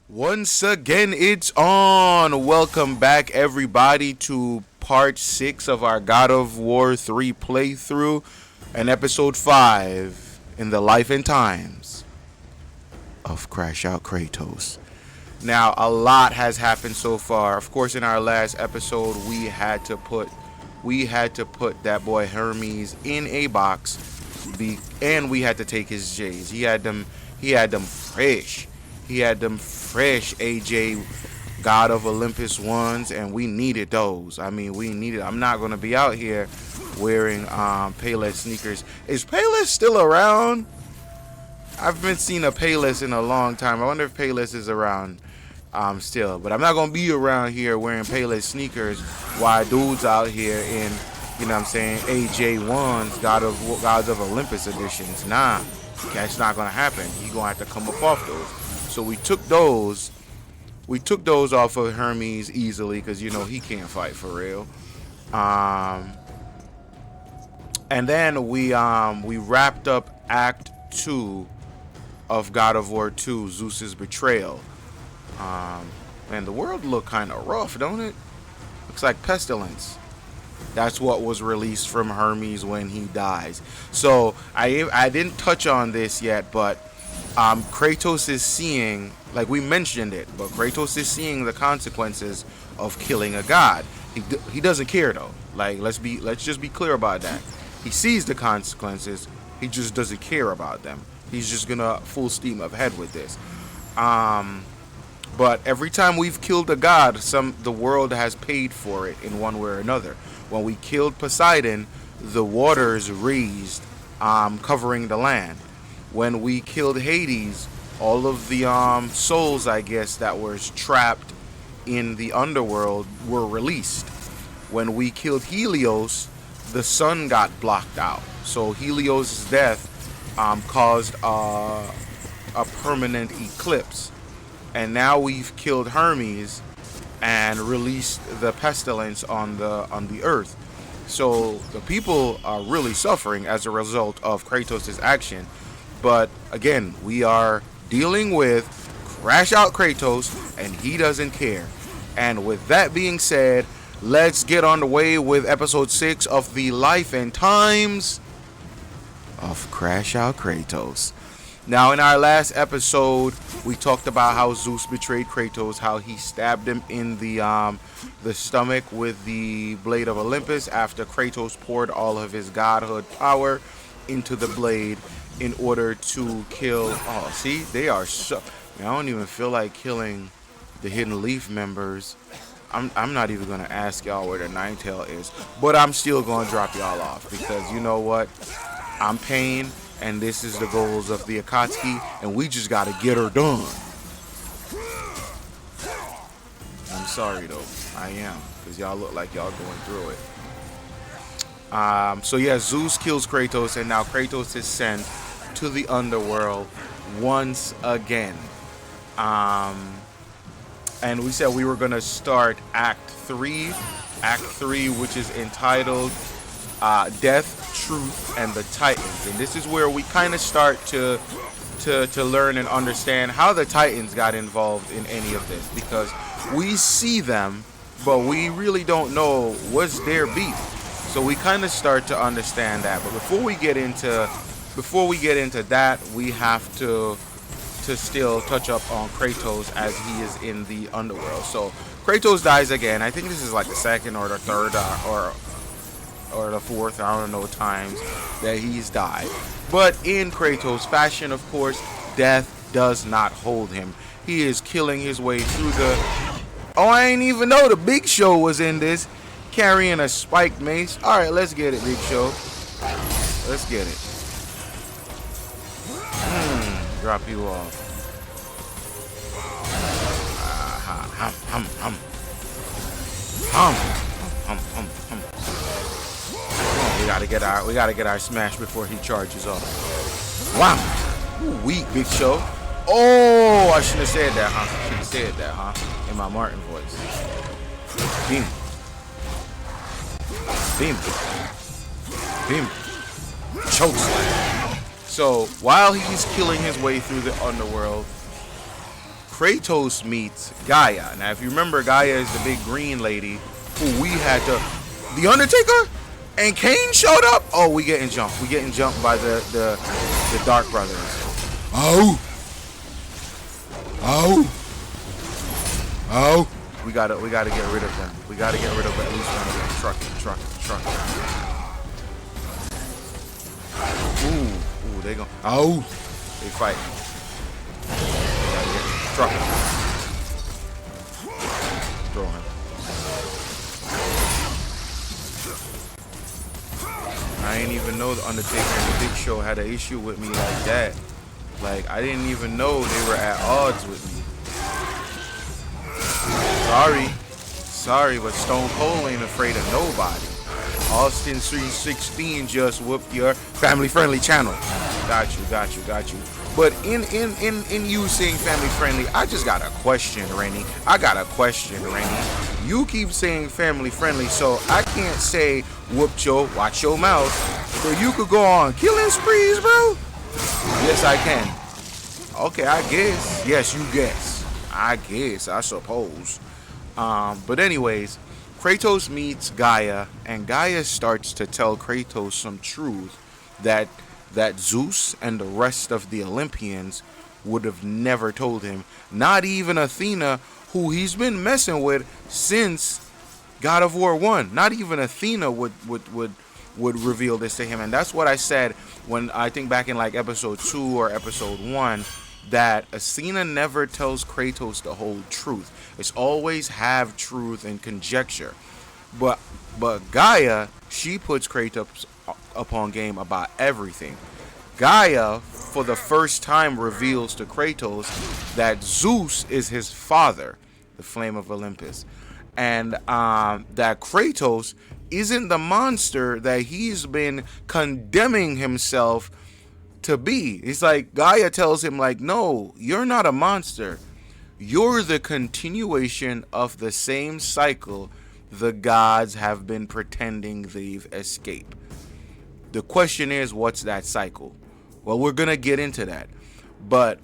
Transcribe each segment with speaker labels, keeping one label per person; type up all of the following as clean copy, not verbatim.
Speaker 1: Once again, it's on. Welcome back, everybody, to part 6 of our God of War 3 playthrough and episode 5 in the life and times of Crash Out Kratos. Now, a lot has happened so far. Of course, in our last episode, we had to put that boy Hermes in a box, and we had to take his J's. He had them fresh. He had them fresh AJ God of Olympus ones, and we needed those. I mean, we needed. I'm not gonna be out here wearing Payless sneakers. Is Payless still around? I haven't seen a Payless in a long time. I wonder if Payless is around still. But I'm not gonna be around here wearing Payless sneakers while dudes out here in, you know what I'm saying, AJ1s, Gods of Olympus editions. Nah, that's not gonna happen. You're gonna have to come up off those. So we took those. We took those off of Hermes easily because he can't fight for real. And then we wrapped up Act 2 of God of War 2, Zeus's betrayal. Man, the world look kind of rough, don't it? Looks like pestilence. That's what was released from Hermes when he dies. So I didn't touch on this yet, but Kratos is seeing, like we mentioned it, but Kratos is seeing the consequences of killing a god. He doesn't care though. Like let's just be clear about that. He sees the consequences. He just doesn't care about them. He's just gonna full steam ahead with this. But every time we've killed a god, the world has paid for it in one way or another. When we killed Poseidon, the waters raised, covering the land. When we killed Hades, all of the souls, I guess, that were trapped in the underworld were released. When we killed Helios, the sun got blocked out. So Helios' death caused a permanent eclipse. And now we've killed Hermes and released the pestilence on the earth. So the people are really suffering as a result of Kratos' action. But again, we are dealing with Crash Out Kratos, and he doesn't care. And with that being said, let's get on the way with episode 6 of the life and times of Crash Out Kratos. Now, in our last episode, we talked about how Zeus betrayed Kratos, how he stabbed him in the stomach with the blade of Olympus after Kratos poured all of his godhood power into the blade in order to kill. Oh, see, they are so. I don't even feel like killing the Hidden Leaf members. I'm not even gonna ask y'all where the Ninetail is, but I'm still gonna drop y'all off because you know what? I'm Pain, and this is the goals of the Akatsuki, and we just gotta get her done. I'm sorry though, I am, because y'all look like y'all going through it. So yeah, Zeus kills Kratos, and now Kratos is sent to the underworld once again. And we said we were gonna start Act 3, which is entitled Death, Truth, and the Titans. And this is where we kind of start to learn and understand how the Titans got involved in any of this, because we see them, but we really don't know what's their beef. So we kind of start to understand that. But before we get into that, we have to still touch up on Kratos as he is in the underworld. So Kratos dies again. I think this is like the second or the third or the fourth, I don't know, times that he's died. But in Kratos fashion, of course, death does not hold him. He is killing his way through the... Oh, I ain't even know the Big Show was in this, carrying a spiked mace. All right, let's get it, Big Show. Let's get it. Drop you off. We gotta get our smash before he charges off. Wow. Ooh, weak, Big Show. Oh, I shouldn't have said that, huh? In my Martin voice. Beam. Chokeslam. So while he's killing his way through the underworld, Kratos meets Gaia. Now, if you remember, Gaia is the big green lady who we had to. The Undertaker and Kane showed up. Oh, we getting jumped. We getting jumped by the Dark Brothers. Oh. Oh. Oh. We gotta get rid of them. We gotta get rid of at least one of them. Truck. Ooh, they go. Oh. They fight. Truck. Throw him. I didn't even know the Undertaker and the Big Show had an issue with me like that. Like, I didn't even know they were at odds with me. Sorry, but Stone Cold ain't afraid of nobody. Austin 316 just whooped your family-friendly channel. Got you. But in you saying family-friendly, I just got a question, Rennie. You keep saying family-friendly, so I can't say whooped your, watch your mouth. So you could go on killing sprees, bro? Yes, I can. Okay, I guess. Yes, you guess. I suppose. But anyways, Kratos meets Gaia, and Gaia starts to tell Kratos some truth that Zeus and the rest of the Olympians would have never told him. Not even Athena, who he's been messing with since God of War 1. Not even Athena would reveal this to him. And that's what I said when I think back in like episode 2 or episode 1, that Athena never tells Kratos the whole truth. It's always half truth and conjecture. But Gaia, she puts Kratos upon game about everything. Gaia, for the first time, reveals to Kratos that Zeus is his father, the flame of Olympus, and that Kratos isn't the monster that he's been condemning himself to be. It's like Gaia tells him, like, no, you're not a monster. You're the continuation of the same cycle the gods have been pretending they've escaped. The question is, what's that cycle? Well, we're going to get into that. But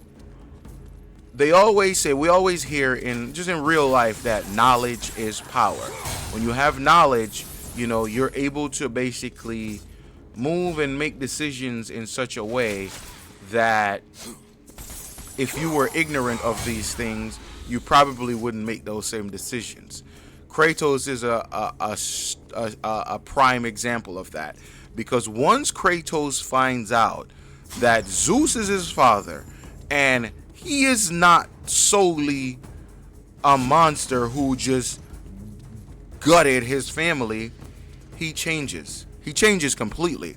Speaker 1: they always say, we always hear in real life that knowledge is power. When you have knowledge, you're able to basically move and make decisions in such a way that if you were ignorant of these things, you probably wouldn't make those same decisions. Kratos is a prime example of that, because once Kratos finds out that Zeus is his father and he is not solely a monster who just gutted his family, he changes. He changes completely.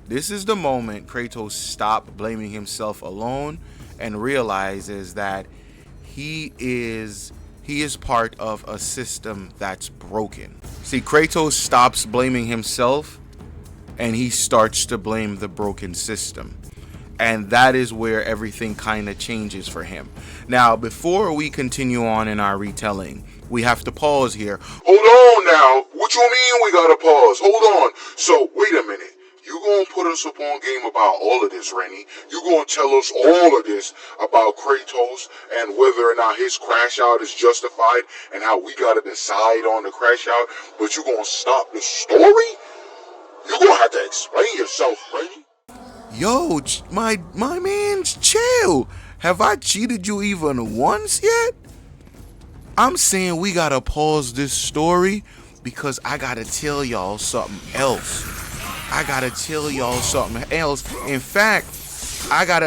Speaker 1: This is the moment Kratos stops blaming himself alone and realizes that he is part of a system that's broken. See, Kratos stops blaming himself and he starts to blame the broken system. And that is where everything kind of changes for him. Now, before we continue on in our retelling, we have to pause here.
Speaker 2: Hold on now. What you mean we gotta pause? Hold on. So, wait a minute. You gonna put us up on game about all of this, Rennie. You gonna tell us all of this about Kratos and whether or not his crash out is justified and how we gotta decide on the crash out, but you gonna stop the story? You gonna have to explain yourself, Rennie.
Speaker 1: Yo, my man's chill. Have I cheated you even once yet? I'm saying we gotta pause this story because I gotta tell y'all something else. In fact,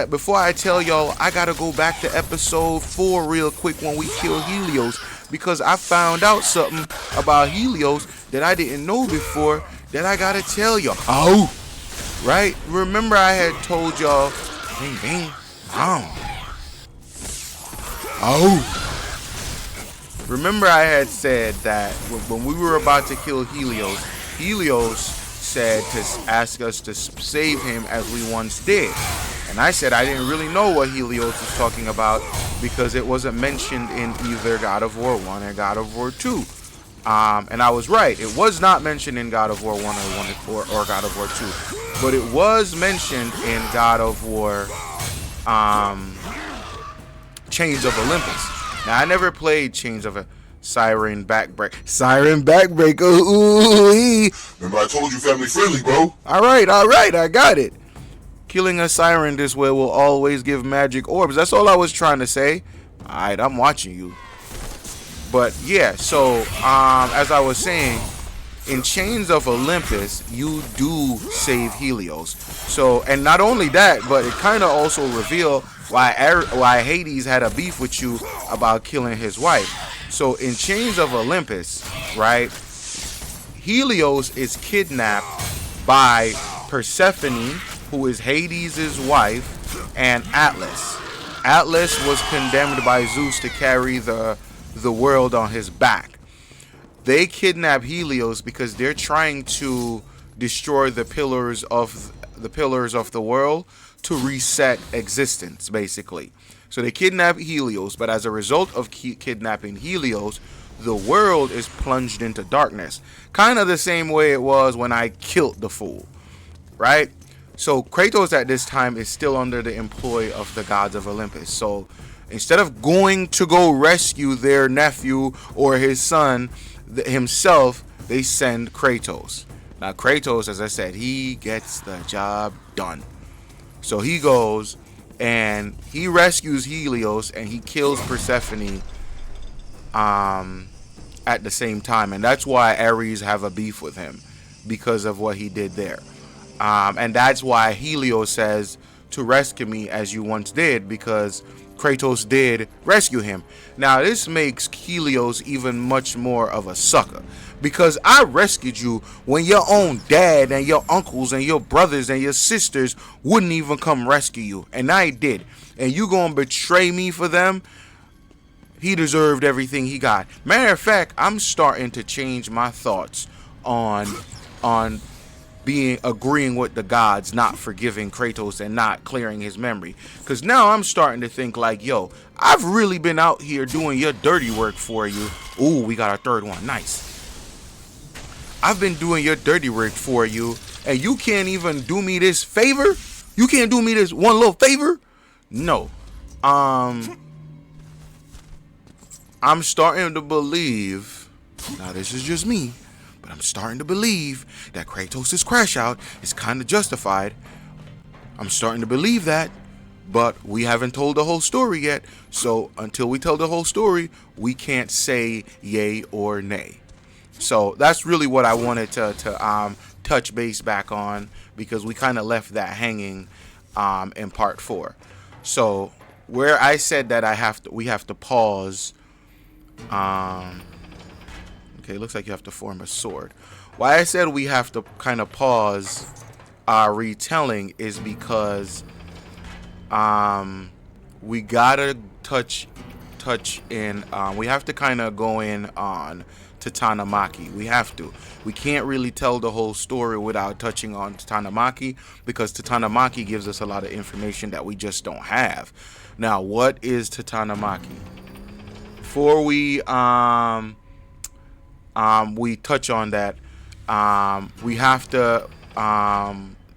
Speaker 1: before I tell y'all, I gotta go back to episode 4 real quick when we killed Helios, because I found out something about Helios that I didn't know before that I gotta tell y'all. Oh! Right? Remember I had told y'all, bing, bing, Remember I had said that when we were about to kill Helios said to ask us to save him as we once did. And I said I didn't really know what Helios was talking about because it wasn't mentioned in either God of War 1 or God of War 2. And I was right. It was not mentioned in God of War 1 or God of War 2. But it was mentioned in God of War Chains of Olympus. Now I never played Chains of a Siren Backbreak. Siren Backbreaker. Ooh.
Speaker 2: Remember I told you family friendly, bro.
Speaker 1: All right, I got it. Killing a siren this way will always give magic orbs. That's all I was trying to say. All right, I'm watching you. But yeah, so as I was saying, in Chains of Olympus, you do save Helios. So, and not only that, but it kind of also revealed why Hades had a beef with you about killing his wife. So in Chains of Olympus, right, Helios is kidnapped by Persephone, who is Hades' wife, and Atlas. Atlas was condemned by Zeus to carry the world on his back. They kidnap Helios because they're trying to destroy the pillars of the world to reset existence, basically. So they kidnap Helios, but as a result of kidnapping Helios, the world is plunged into darkness. Kind of the same way it was when I killed the fool, right? So Kratos at this time is still under the employ of the gods of Olympus. So instead of going to go rescue their nephew or his son himself, they send Kratos. Now Kratos, as I said, he gets the job done. So he goes and he rescues Helios and he kills Persephone at the same time. And that's why Ares have a beef with him, because of what he did there. And that's why Helios says to rescue me as you once did, because Kratos did rescue him. Now this makes Helios even much more of a sucker, because I rescued you when your own dad and your uncles and your brothers and your sisters wouldn't even come rescue you, and I did. And you gonna betray me for them? He deserved everything he got. Matter of fact, I'm starting to change my thoughts on agreeing with the gods, not forgiving Kratos and not clearing his memory. Because now I'm starting to think like, yo, I've really been out here doing your dirty work for you. Ooh, we got our third one. Nice. I've been doing your dirty work for you, and you can't even do me this favor? You can't do me this one little favor? No. I'm starting to believe, now this is just me, but I'm starting to believe that Kratos' crash out is kind of justified. I'm starting to believe that, but we haven't told the whole story yet. So until we tell the whole story, we can't say yay or nay. So that's really what I wanted to touch base back on, because we kind of left that hanging in part 4. So where I said that we have to pause. Okay, looks like you have to form a sword. Why I said we have to kind of pause our retelling is because we gotta touch in. We have to kind of go in on Tatanamaki. We have to. We can't really tell the whole story without touching on Tatanamaki, because Tatanamaki gives us a lot of information that we just don't have. Now, what is Tatanamaki? Before we touch on that, we have to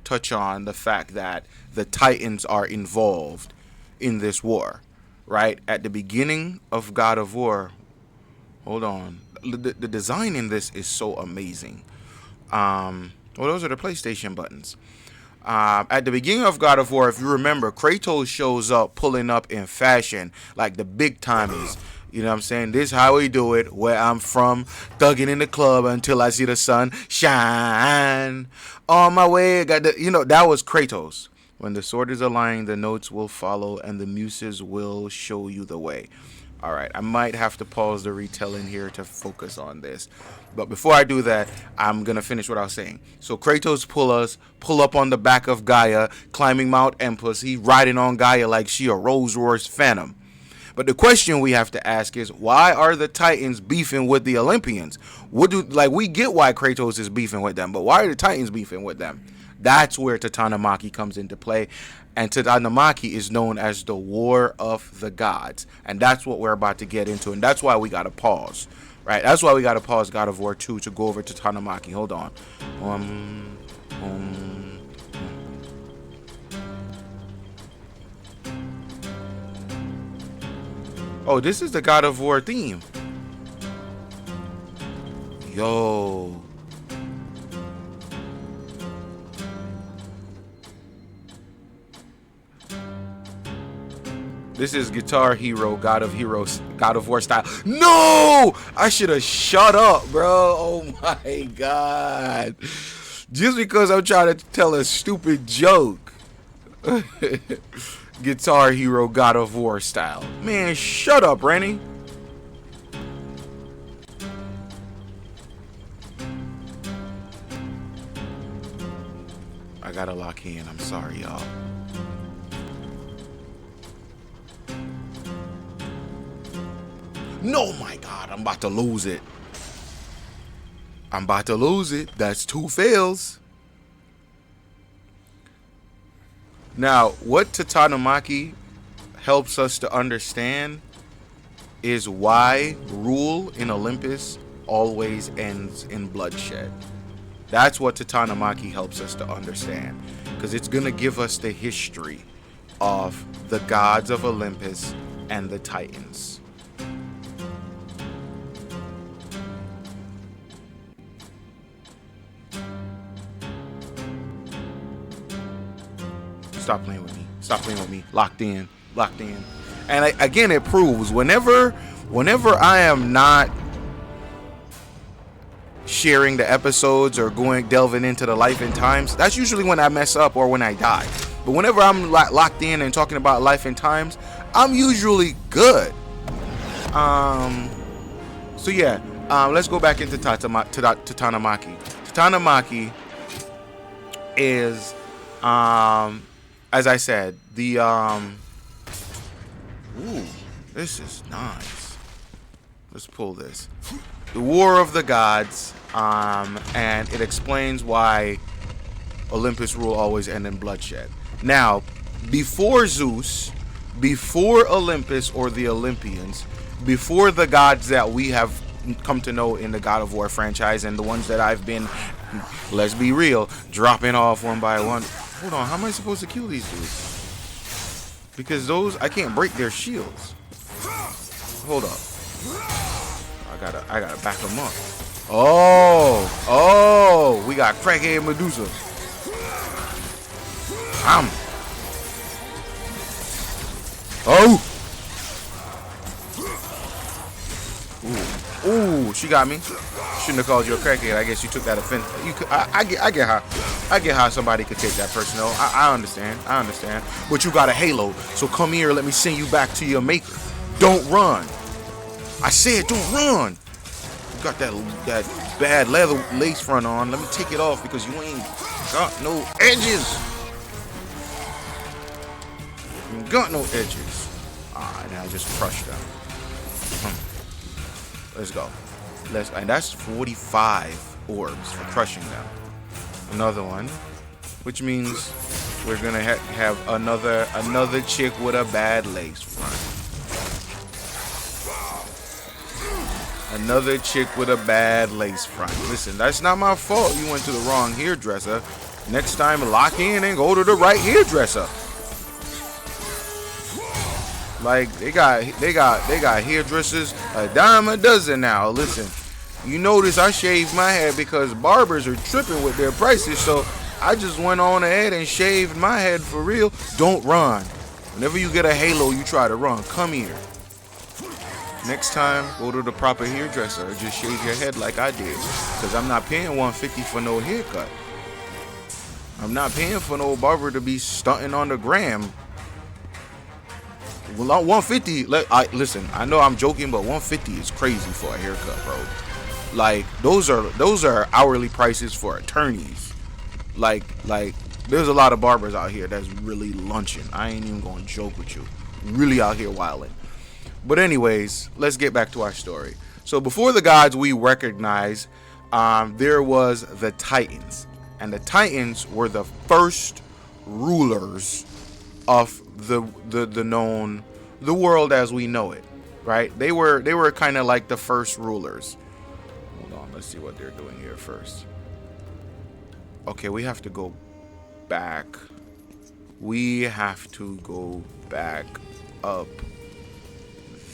Speaker 1: touch on the fact that the Titans are involved in this war, right? At the beginning of God of War, hold on, the design in this is so amazing. Well, those are the PlayStation buttons. At the beginning of God of War, if you remember, Kratos shows up pulling up in fashion like the big timers. You know what I'm saying? This is how we do it. Where I'm from, thugging in the club until I see the sun shine. On my way, that was Kratos. When the sword is aligned, the notes will follow, and the muses will show you the way. All right, I might have to pause the retelling here to focus on this. But before I do that, I'm going to finish what I was saying. So Kratos pull up on the back of Gaia, climbing Mount Olympus. He riding on Gaia like she a Rolls-Royce Phantom. But the question we have to ask is, why are the Titans beefing with the Olympians? We get why Kratos is beefing with them, but why are the Titans beefing with them? That's where Tatanamaki comes into play. And Tatanamaki is known as the War of the Gods. And that's what we're about to get into. And that's why we got to pause. Right? That's why we got to pause God of War 2 to go over to Tatanamaki. Hold on. Oh, this is the God of War theme. Yo. This is Guitar Hero, God of Heroes, God of War style. No! I should have shut up, bro. Oh my god. Just because I'm trying to tell a stupid joke. Guitar Hero, God of War style. Man, shut up, Rennie. I gotta lock in. I'm sorry, y'all. No, my God, I'm about to lose it. I'm about to lose it. That's 2 fails. Now, what Tatanamaki helps us to understand is why rule in Olympus always ends in bloodshed. That's what Tatanamaki helps us to understand, because it's going to give us the history of the gods of Olympus and the Titans. Stop playing with me. Stop playing with me. Locked in. Locked in. And again, it proves whenever I am not sharing the episodes or delving into the life and times, that's usually when I mess up or when I die. But whenever I'm locked in and talking about life and times, I'm usually good. So yeah, let's go back into Tatanamaki. Tatanamaki is as I said, the ooh, this is nice. Let's pull this. The War of the Gods, and it explains why Olympus rule always end in bloodshed. Now, before Zeus, before Olympus or the Olympians, before the gods that we have come to know in the God of War franchise and the ones that I've been, let's be real, dropping off one by one. Hold on, how am I supposed to kill these dudes? Because those, I can't break their shields. Hold up. I gotta back them up. Oh, we got crackhead Medusa. Ooh, she got me. Shouldn't have called you a crackhead. I guess you took that offense. I get how somebody could take that personal. I understand. But you got a halo, so come here. Let me send you back to your maker. Don't run. I said don't run. You got that bad leather lace front on. Let me take it off because you ain't got no edges. You ain't got no edges. And I just crushed them. Let's go. And that's 45 orbs for crushing them. Another one, which means we're gonna have another chick with a bad lace front. Another chick with a bad lace front. Listen, that's not my fault. You went to the wrong hairdresser. Next time, lock in and go to the right hairdresser. Like they got hairdressers a dime a dozen now. Listen, you notice I shaved my head because barbers are tripping with their prices, so I just went on ahead and shaved my head for real. Don't run. Whenever you get a halo, you try to run. Come here. Next time, go to the proper hairdresser or just shave your head like I did, because I'm not paying $150 for no haircut. I'm not paying for no barber to be stunting on the gram. Well, $150. Listen, I know I'm joking, but $150 is crazy for a haircut, bro. Like those are hourly prices for attorneys. Like there's a lot of barbers out here that's really lunching. I ain't even gonna joke with you. Really out here wilding. But anyways, let's get back to our story. So before the gods we recognize, there was the Titans, and the Titans were the first rulers of the world as we know it, right? They were kind of like the first rulers. Hold on, let's see what they're doing here first. Okay, we have to go back. We have to go back up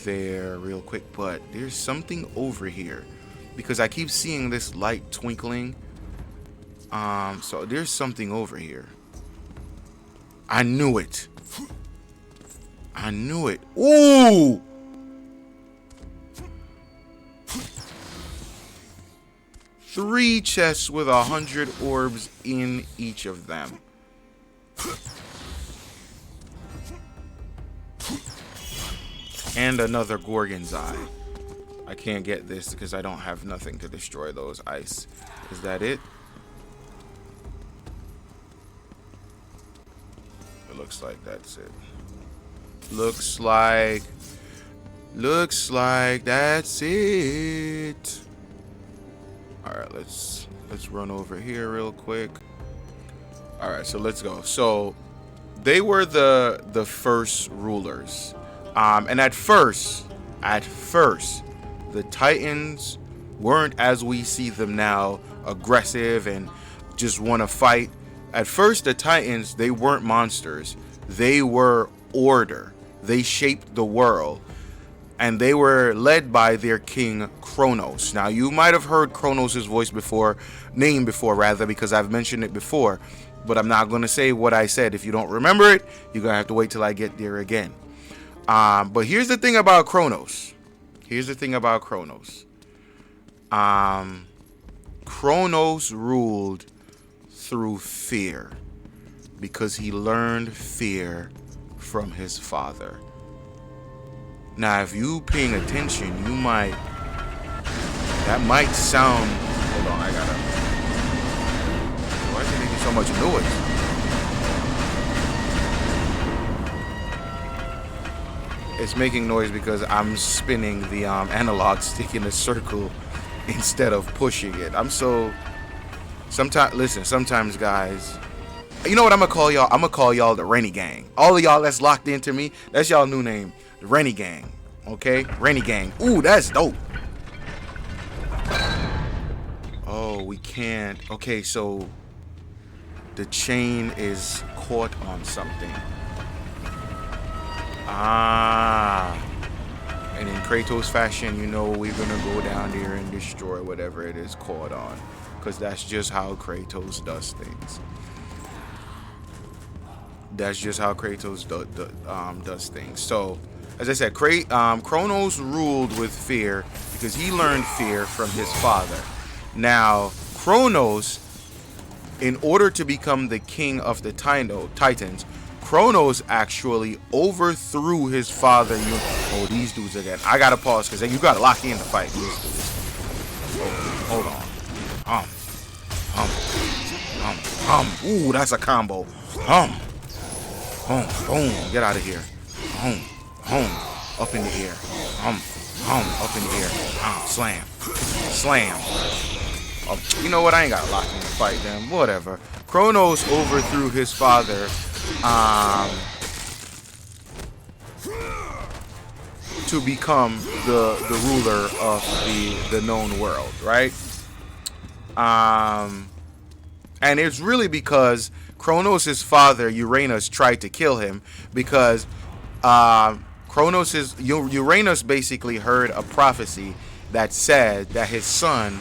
Speaker 1: there real quick, but there's something over here because I keep seeing this light twinkling. So there's something over here. I knew it. I knew it. Ooh! Three chests with 100 orbs in each of them. And another Gorgon's Eye. I can't get this because I don't have nothing to destroy those ice. Is that it? It looks like that's it. Looks like that's it. Alright, let's run over here real quick. Alright, so let's go. So they were the first rulers. And at first, the Titans weren't as we see them now, aggressive and just want to fight. At first, the Titans, they weren't monsters. They were order. They shaped the world. And they were led by their king, Kratos. Now, you might have heard Kratos' voice before, name before, rather, because I've mentioned it before. But I'm not going to say what I said. If you don't remember it, you're going to have to wait till I get there again. But here's the thing about Kratos. Kratos ruled through fear because he learned fear from his father. Now, if you paying attention, you might, that might sound, hold on, I gotta, why is it making so much noise? It's making noise because I'm spinning the analog stick in a circle instead of pushing it. Sometimes guys, you know what I'm gonna call y'all? I'm gonna call y'all the Rennie Gang. All of y'all that's locked into me, that's y'all new name, the Rennie Gang. Okay? Rennie Gang. Ooh, that's dope. Oh, we can't. Okay, so the chain is caught on something. And in Kratos fashion, you know, we're gonna go down there and destroy whatever it is caught on, because that's just how Kratos does things. Does things. So, as I said, Kratos ruled with fear because he learned fear from his father. Now, Kratos, in order to become the king of the Titans, Kratos actually overthrew his father. Oh, these dudes again. I gotta pause because you gotta lock in to fight these dudes. Oh, hold on. Ooh, that's a combo. Boom. Get out of here. Up in the air. Up in the air. Slam. You know what? I ain't gotta lock in to fight them. Whatever. Kratos overthrew his father. To become the ruler of the known world, right? And it's really because Kratos' father Uranus tried to kill him because Uranus basically heard a prophecy that said that his son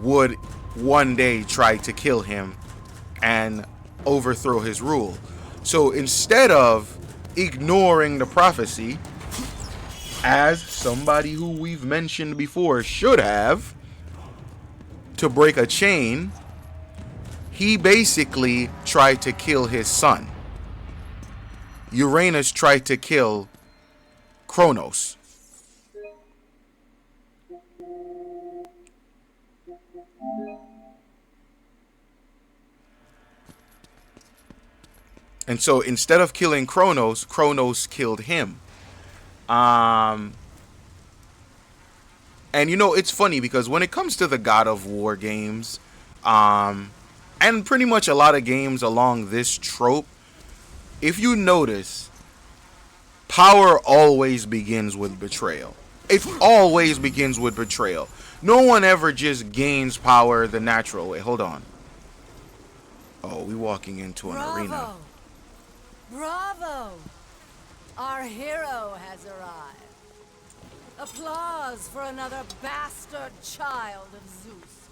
Speaker 1: would one day try to kill him and overthrow his rule. So instead of ignoring the prophecy, as somebody who we've mentioned before should have, to break a chain, he basically tried to kill his son. Uranus tried to kill Kratos. And so instead of killing Kratos killed him. And you know, it's funny because when it comes to the God of War games, and pretty much a lot of games along this trope, if you notice, power always begins with betrayal. It always begins with betrayal. No one ever just gains power the natural way. Hold on. Oh, we walking into an arena.
Speaker 3: Bravo! Our hero has arrived. Applause for another bastard child of Zeus.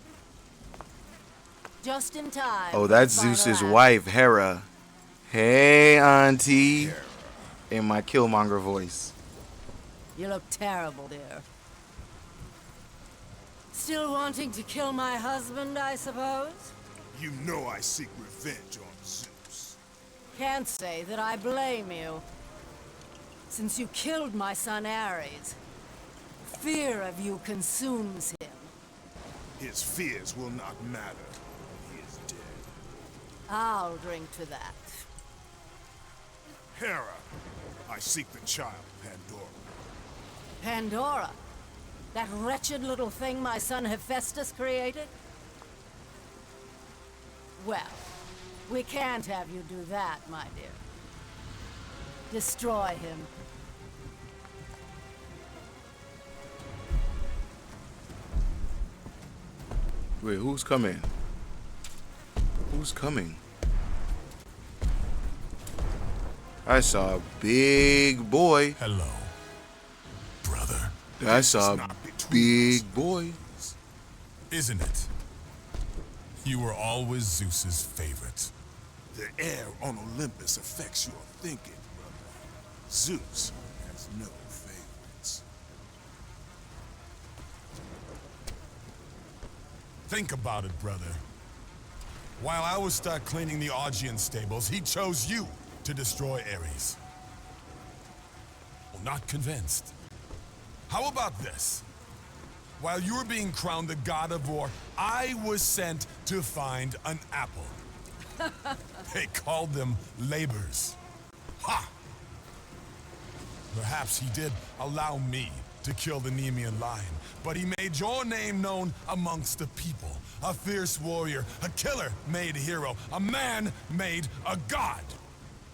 Speaker 3: Just in time.
Speaker 1: Oh,
Speaker 3: for
Speaker 1: that's
Speaker 3: the final
Speaker 1: Zeus's
Speaker 3: act.
Speaker 1: wife, Hera. Hey, auntie. In my Killmonger voice.
Speaker 3: You look terrible, dear. Still wanting to kill my husband, I suppose?
Speaker 4: You know I seek revenge on Zeus.
Speaker 3: Can't say that I blame you. Since you killed my son Ares, fear of you consumes him.
Speaker 4: His fears will not matter when he is dead.
Speaker 3: I'll drink to that.
Speaker 4: Hera, I seek the child, Pandora.
Speaker 3: Pandora? That wretched little thing my son Hephaestus created? Well, we can't have you do that, my dear. Destroy him.
Speaker 1: Wait, who's coming? Who's coming? I saw a big boy.
Speaker 4: Hello, brother.
Speaker 1: I saw a big boy.
Speaker 4: Isn't it? You were always Zeus's favorite. The air on Olympus affects your thinking, brother. Zeus has no favorites. Think about it, brother. While I was stuck cleaning the Augean stables, he chose you to destroy Ares. Well, not convinced. How about this? While you were being crowned the god of war, I was sent to find an apple. They called them labors. Ha! Perhaps he did allow me to kill the Nemean lion, but he made your name known amongst the people. A fierce warrior, a killer-made hero, a man made a god.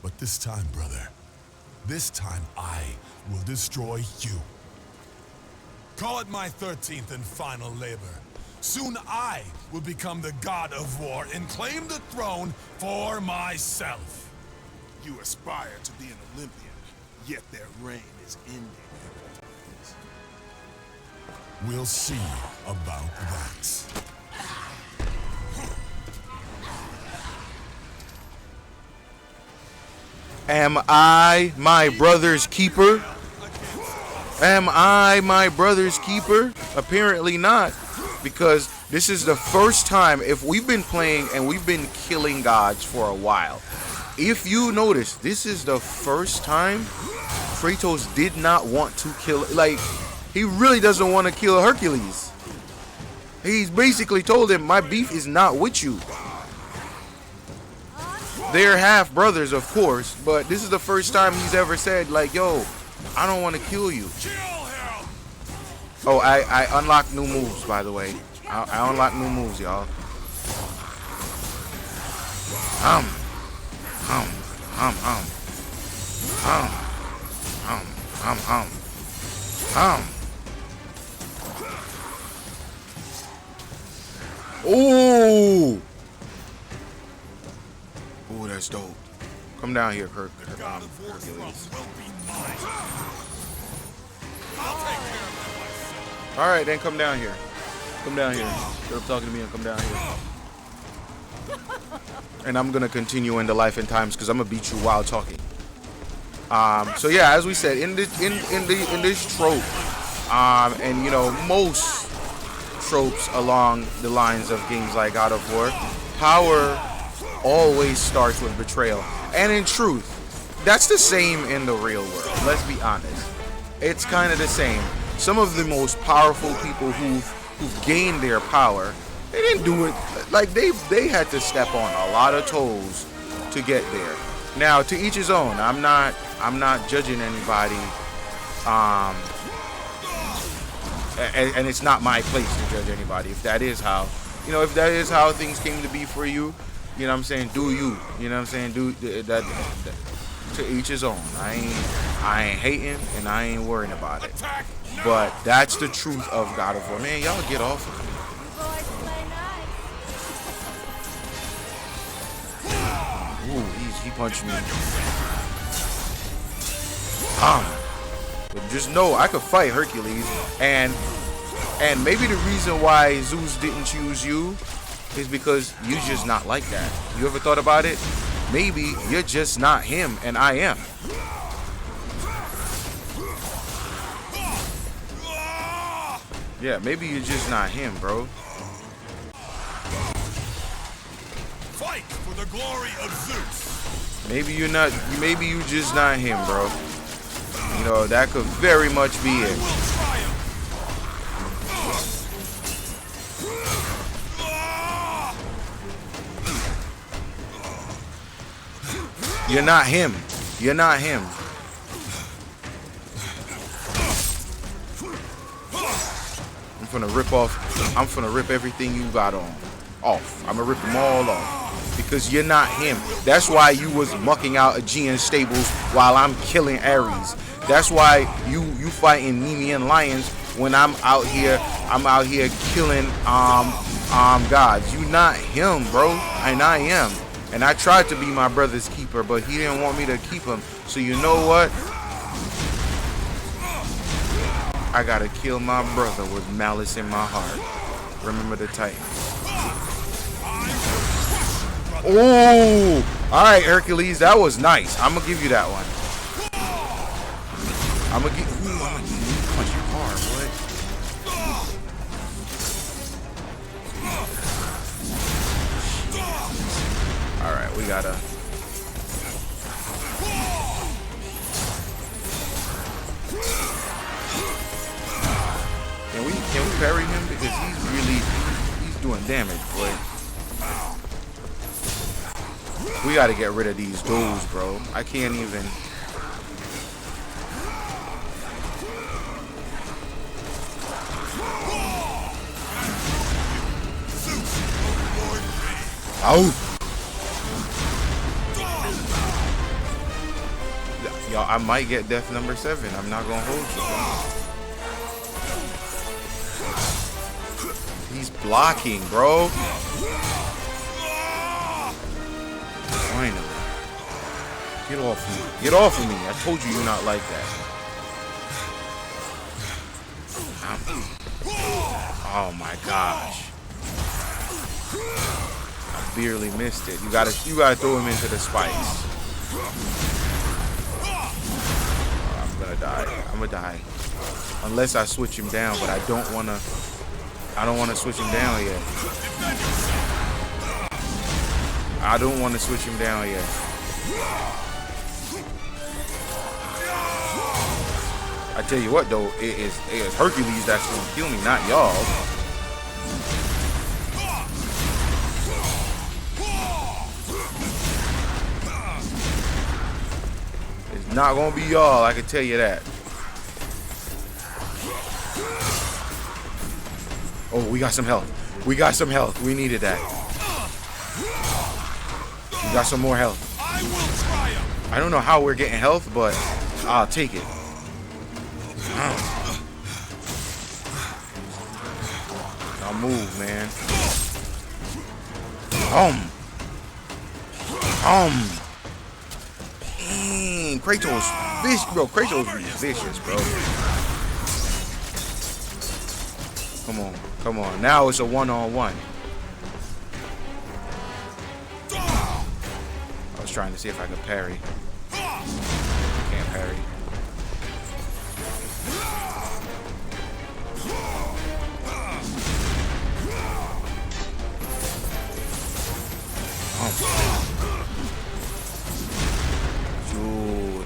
Speaker 4: But this time, brother, this time I will destroy you. Call it my 13th and final labor. Soon I will become the god of war and claim the throne for myself. You aspire to be an Olympian, yet their reign is ending. We'll see about that.
Speaker 1: Am I my brother's keeper? Am I my brother's keeper? Apparently not, because this is the first time, if we've been playing and we've been killing gods for a while, if you notice, this is the first time Kratos did not want to kill, like, he really doesn't want to kill Hercules. He's basically told him, my beef is not with you. They're half brothers, of course, but this is the first time he's ever said, like, yo, I don't want to kill you. Oh, I unlocked new moves, by the way. I unlocked new moves, y'all. Ooh! Ooh, that's dope. Come down here, Hercules. Alright, then come down here. Come down here. Instead of talking to me and come down here. And I'm gonna continue into Life and Times because I'm gonna beat you while talking. So yeah, as we said, in this trope, and you know, most tropes along the lines of games like God of War, power always starts with betrayal. And in truth, that's the same in the real world. Let's be honest. It's kind of the same. Some of the most powerful people who've gained their power, they didn't do it like they had to step on a lot of toes to get there. Now, to each his own. I'm not judging anybody. And it's not my place to judge anybody. If that is how, you know, if that is how things came to be for you, you know what I'm saying, do you. You know what I'm saying? Do that to each his own. I ain't hating and I ain't worrying about it. But that's the truth of God of War. Man, y'all get off of me. Ooh, he punched me. But just know I could fight Hercules, and maybe the reason why Zeus didn't choose you is because you're just not like that. You ever thought about it? Maybe you're just not him, and I am. Yeah, maybe you're just not him, bro.
Speaker 4: Fight for the glory of Zeus.
Speaker 1: Maybe you're not. Maybe you just not him, bro. You know, that could very much be it. You're not him. You're not him. I'm finna rip everything you got on off. I'm gonna rip them all off because you're not him. That's why you was mucking out Aegean stables while I'm killing Ares. That's why you fighting Nemean lions when I'm out here killing gods. You not him, bro, and I am. And I tried to be my brother's keeper, but he didn't want me to keep him. So you know what? I gotta kill my brother with malice in my heart. Remember the Titan. Oh! Alright, Hercules, that was nice. I'm gonna give you that one. I'm gonna give you punching hard, boy. Alright, we gotta. Can we parry him? Because he's doing damage, boy. We gotta get rid of these dudes, bro. I can't even. Oh! Y'all, I might get death number 7. I'm not gonna hold you. He's blocking, bro. Finally. Get off me. Get off of me. I told you you're not like that. Oh my gosh. I barely missed it. You gotta throw him into the spikes. I'm gonna die. I'm gonna die. Unless I switch him down, but I don't wanna switch him down yet. I don't want to switch him down yet. I tell you what though, it is Hercules that's gonna kill me, not y'all. It's not gonna be y'all, I can tell you that. Oh, we got some health. We got some health. We needed that. We got some more health. I don't know how we're getting health, but I'll take it. Now move, man. Kratos, vicious, bro. Kratos is vicious, bro. Come on. Now it's a one-on-one. I was trying to see if I could parry. Can't parry. Dude.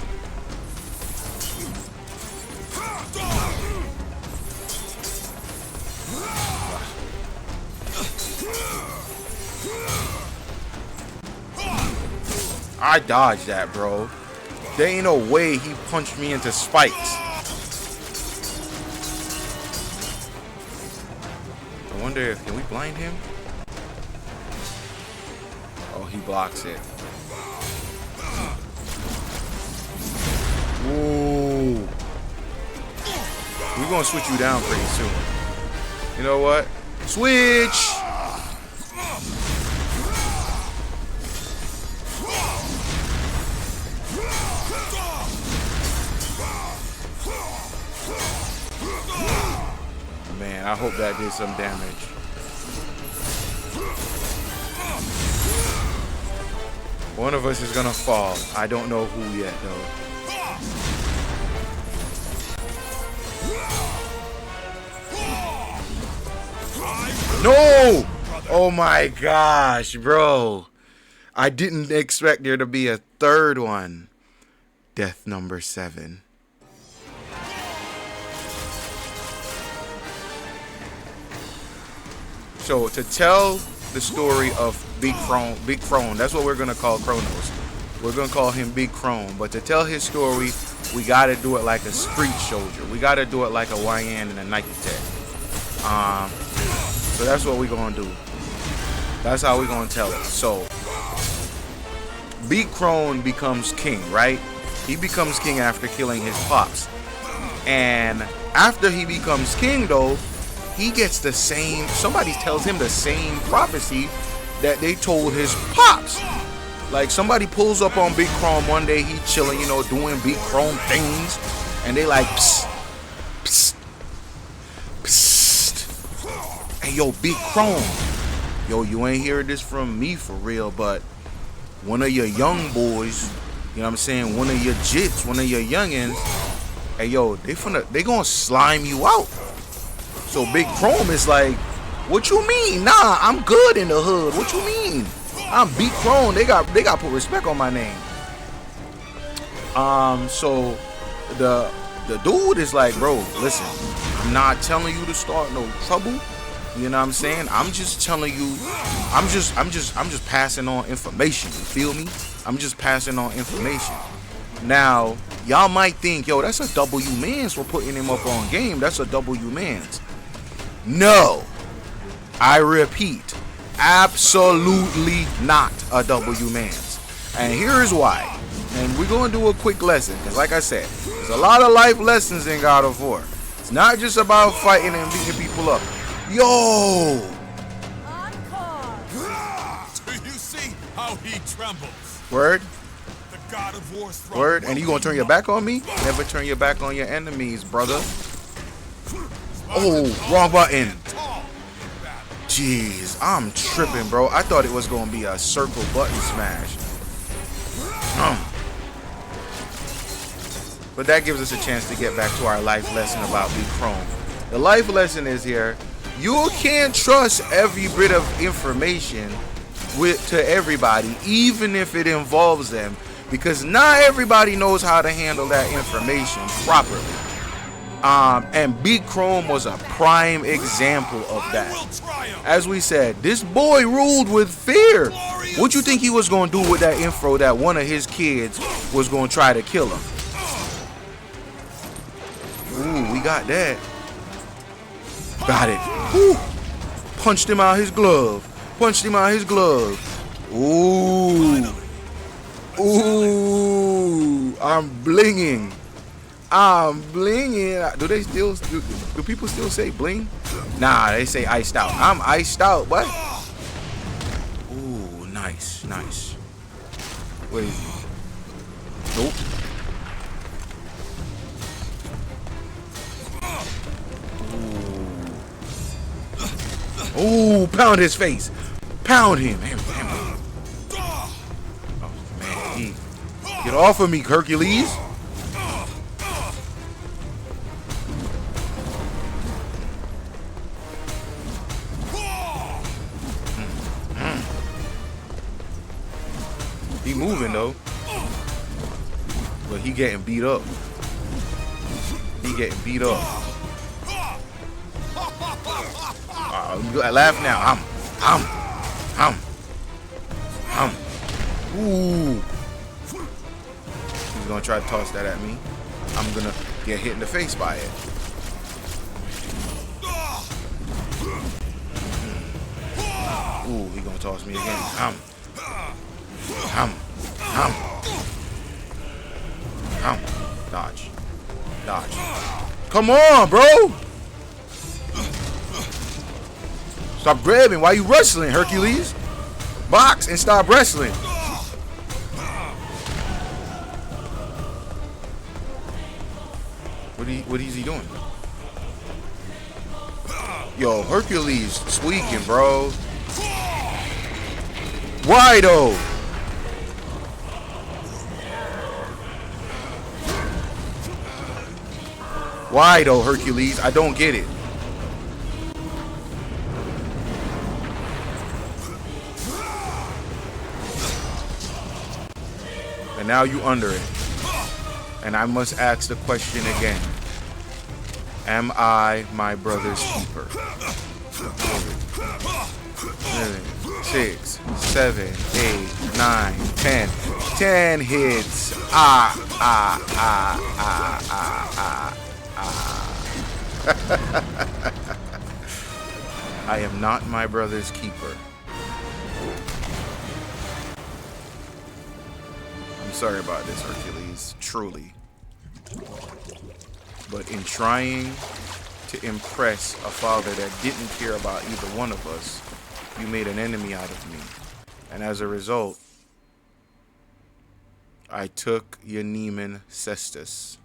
Speaker 1: I dodged that, bro. There ain't no way he punched me into spikes. I wonder if, can we blind him? Oh, he blocks it. Ooh. We're gonna switch you down pretty soon. You know what? Switch! man, I hope that did some damage. One of us is gonna fall. I don't know who yet, though. No! Oh my gosh, bro. I didn't expect there to be a third one. Death number 7. So to tell the story of Big Crone, that's what we're gonna call Kronos. We're gonna call him Big Crone. But to tell his story, we gotta do it like a street soldier. We gotta do it like a YN and a Nike Tech. So that's what we're gonna do. That's how we're gonna tell it. So Big Crone becomes king, right? He becomes king after killing his pops. And after he becomes king, though, he gets the same, somebody tells him the same prophecy that they told his pops. Like, somebody pulls up on Big Crone one day, he chilling, you know, doing Big Crone things, and they like, psst, psst, psst. Hey, yo, Big Crone. Yo, you ain't hearing this from me for real, but one of your young boys, you know what I'm saying, one of your jits, one of your youngins, hey, yo, they gonna slime you out. So Big Chrome is like, what you mean? Nah, I'm good in the hood. What you mean? I'm Big Chrome. They got put respect on my name. So the dude is like, bro, listen, I'm not telling you to start no trouble. You know what I'm saying? I'm just telling you, I'm just passing on information. You feel me? I'm just passing on information. Now, y'all might think, yo, that's a W mans for putting him up on game. That's a W mans. No, I repeat, absolutely not a W mans. And here's why. And we're going to do a quick lesson, because like I said, there's a lot of life lessons in God of War. It's not just about fighting and beating people up. Yo!
Speaker 4: Do you see how he trembles?
Speaker 1: Word?
Speaker 4: The God of War's
Speaker 1: Word? And you gonna turn your back on me? Never turn your back on your enemies, brother. Oh, wrong button. Jeez, I'm tripping, bro. I thought it was gonna be a circle button smash. But that gives us a chance to get back to our life lesson about Big Chrome. The life lesson is here. You can't trust every bit of information to everybody, even if it involves them, because not everybody knows how to handle that information properly. And Big Chrome was a prime example of that. As we said, this boy ruled with fear. What you think he was going to do with that info that one of his kids was going to try to kill him? Ooh, we got that. Got it. Ooh. Punched him out his glove. Punched him out his glove. Ooh. Ooh. I'm blinging. I'm blinging. Do they still do people still say bling? Nah, they say iced out. I'm iced out. What? Ooh, nice, nice. What is he? Nope. Ooh, pound his face. Pound him. Oh, man. Get off of me, Hercules. He moving, though. But he getting beat up. He getting beat up. Laugh now. Ooh. He's gonna try to toss that at me. I'm gonna get hit in the face by it. Ooh, he gonna toss me again. Dodge. Dodge. Come on, bro. Stop grabbing. Why you wrestling, Hercules? Box and stop wrestling. What is he doing? Yo, Hercules tweaking, bro. Why though? Why though, Hercules? I don't get it. And now you under it. And I must ask the question again. Am I my brother's keeper? 6, 7, 8, 9, 10. 10 hits. I am not my brother's keeper. I'm sorry about this, Hercules. Truly. But in trying to impress a father that didn't care about either one of us, you made an enemy out of me. And as a result, I took your Nemean cestus,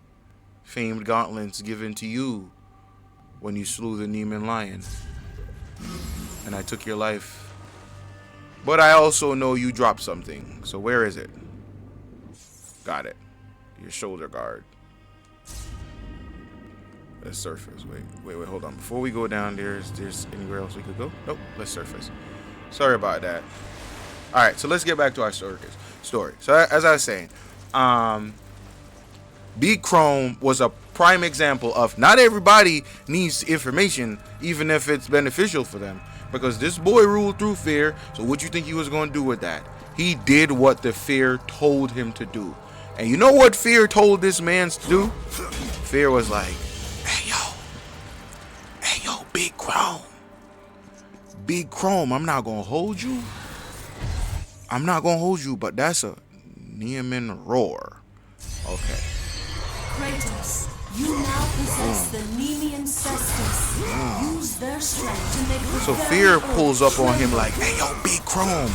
Speaker 1: famed gauntlets given to you when you slew the Nemean lion. And I took your life. But I also know you dropped something. So where is it? Got it. Your shoulder guard. Let's surface. Wait, hold on. Before we go down there, is there's anywhere else we could go? Nope, let's surface. Sorry about that. Alright, so let's get back to our story. So as I was saying, Big Chrome was a prime example of not everybody needs information, even if it's beneficial for them. Because this boy ruled through fear, so what you think he was going to do with that? He did what the fear told him to do. And you know what fear told this man to do? Fear was like, hey yo, Big Chrome. Big Chrome, I'm not going to hold you. But that's a Nemean roar. Okay.
Speaker 5: Kratos, you now possess the Nemean cestus. Use their strength to make the
Speaker 1: So fear pulls up on him like, hey yo, Big Chrome,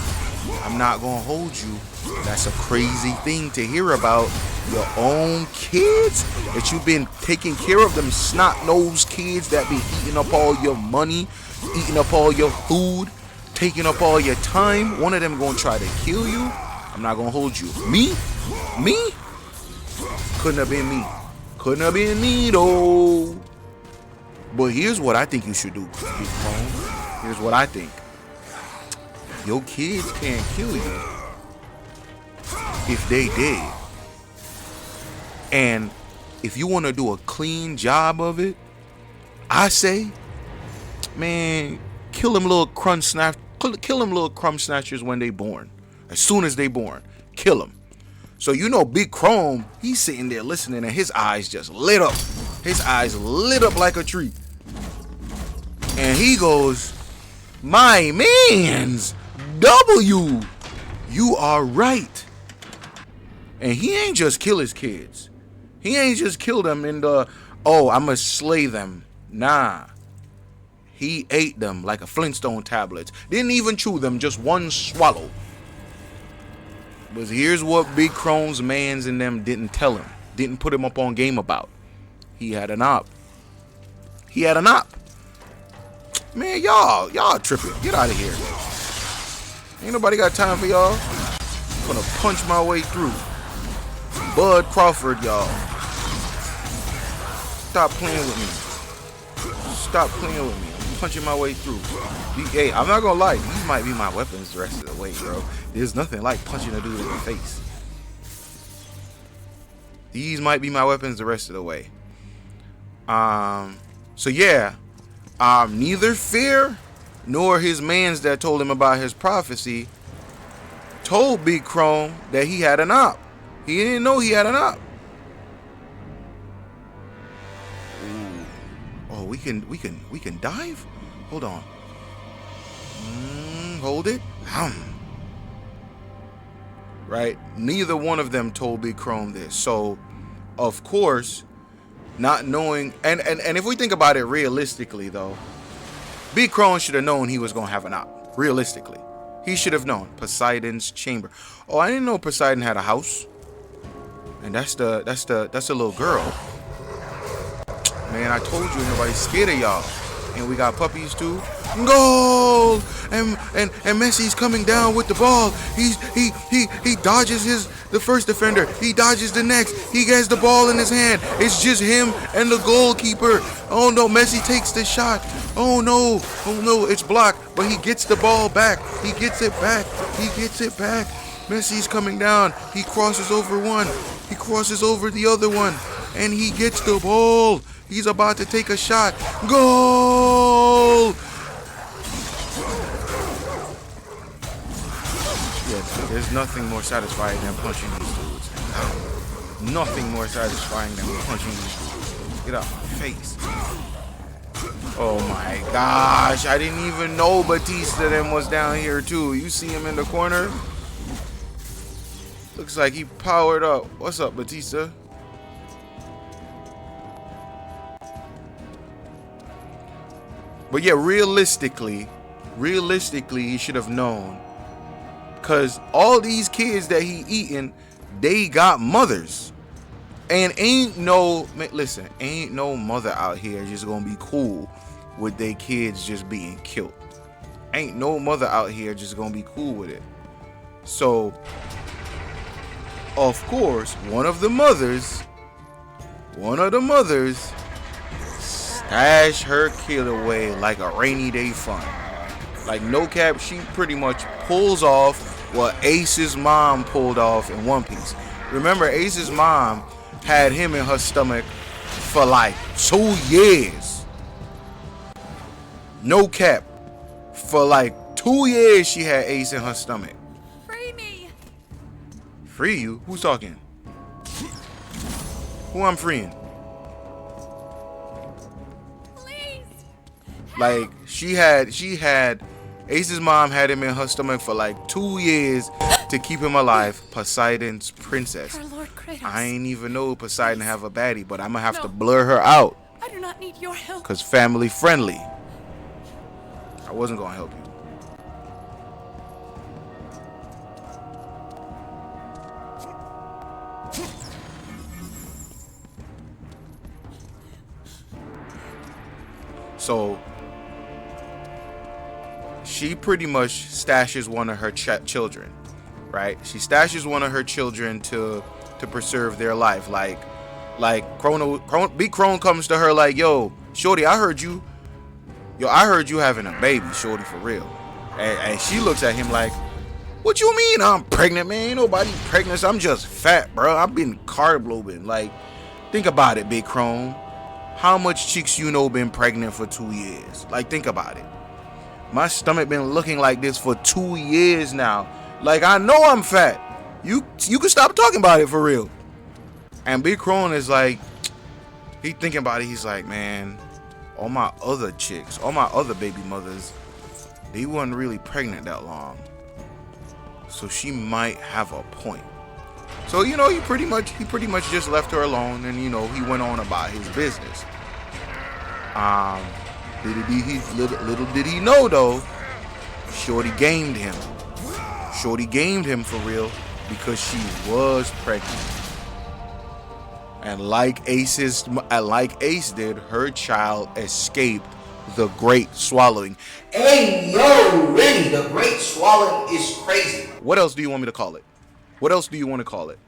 Speaker 1: I'm not going to hold you. That's a crazy thing to hear about your own kids, that you've been taking care of, them snot-nosed kids that be eating up all your money, eating up all your food, taking up all your time. One of them gonna try to kill you. I'm not gonna hold you. Me? Couldn't have been me though. But here's what I think you should do, Big Chrome. Here's what I think. Your kids can't kill you if they dead. And if you want to do a clean job of it, I say, man, kill them little crumb snatchers when they born. As soon as they born, kill them. So you know Big Chrome, he's sitting there listening and his eyes just lit up. His eyes lit up like a tree. And he goes, my mans, W, you are right. And he ain't just kill his kids. He ain't just kill them in the, oh, I'ma slay them. Nah. He ate them like a Flintstone tablet. Didn't even chew them, just one swallow. But here's what Big Chrome's mans and them didn't tell him. Didn't put him up on game about. He had an op. Man, y'all tripping. Get out of here. Ain't nobody got time for y'all. I'm gonna punch my way through. Bud Crawford, y'all. Stop playing with me. I'm punching my way through. Hey, I'm not gonna lie. These might be my weapons the rest of the way, bro. There's nothing like punching a dude in the face. These might be my weapons the rest of the way. So yeah. Neither Fear nor his mans that told him about his prophecy told Big Chrome that he had an op. He didn't know he had an op. Ooh. Oh, we can dive? Hold on. Hold it. Right? Neither one of them told Big Chrome this. So, of course, not knowing, and if we think about it realistically though, Big Chrome should have known he was gonna have an op. Realistically, he should have known. Poseidon's chamber. Oh, I didn't know Poseidon had a house. And that's the little girl. Man, I told you nobody's scared of y'all. and we got puppies too. Goal! And Messi's coming down with the ball. He dodges the first defender. He dodges the next. He gets the ball in his hand. It's just him and the goalkeeper. Oh no, Messi takes the shot. Oh no, it's blocked, but he gets the ball back. He gets it back. Messi's coming down. He crosses over one. He crosses over the other one. And he gets the ball. He's about to take a shot. Goal! Yeah, there's nothing more satisfying than punching these dudes. Nothing more satisfying than punching these dudes. Get out my face. Oh my gosh, I didn't even know Batista then was down here too. You see him in the corner? Looks like he powered up. What's up, Batista? But yeah, realistically, he should have known. Because all these kids that he eating, they got mothers. And ain't no mother out here just gonna be cool with their kids just being killed. Ain't no mother out here just gonna be cool with it. So, of course, one of the mothers stash her kid away like a rainy day fund. Like no cap, she pretty much pulls off what Ace's mom pulled off in One Piece. Remember, Ace's mom had him in her stomach for like 2 years. No cap. For like 2 years she had Ace in her stomach.
Speaker 3: Free me!
Speaker 1: Free you? Who's talking? Who I'm freeing? Like she had Ace's mom had him in her stomach for like 2 years to keep him alive. Poseidon's princess.
Speaker 3: Our Lord Kratos.
Speaker 1: I ain't even know Poseidon have a baddie, but I'm gonna have to blur her out.
Speaker 3: I do not need your help.
Speaker 1: Cause family friendly. I wasn't gonna help you. So she pretty much stashes one of her children, right? She stashes one of her children to preserve their life. Like Big Crone comes to her like, yo, shorty, I heard you having a baby, shorty, for real. And she looks at him like, what you mean I'm pregnant, man? Ain't nobody pregnant. I'm just fat, bro. I've been carb loading. Like, think about it, Big Crone. How much chicks you know been pregnant for 2 years? Like, think about it. My stomach been looking like this for 2 years now. Like, I know I'm fat. You can stop talking about it for real. And Big Crone is like, he thinking about it. He's like, man, all my other chicks, all my other baby mothers, they weren't really pregnant that long. So she might have a point. So, you know, he pretty much just left her alone, and, you know, he went on about his business. Little did he know, though, Shorty gamed him. Shorty gamed him for real because she was pregnant. And like Ace did, her child escaped the Great Swallowing. Hey, yo, really, the Great Swallowing is crazy. What else do you want me to call it? What else do you want to call it?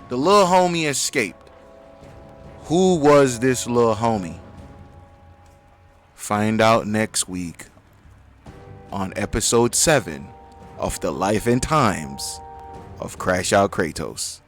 Speaker 1: The little homie escaped. Who was this little homie? Find out next week on episode 7 of the Life and Times of Crash Out Kratos.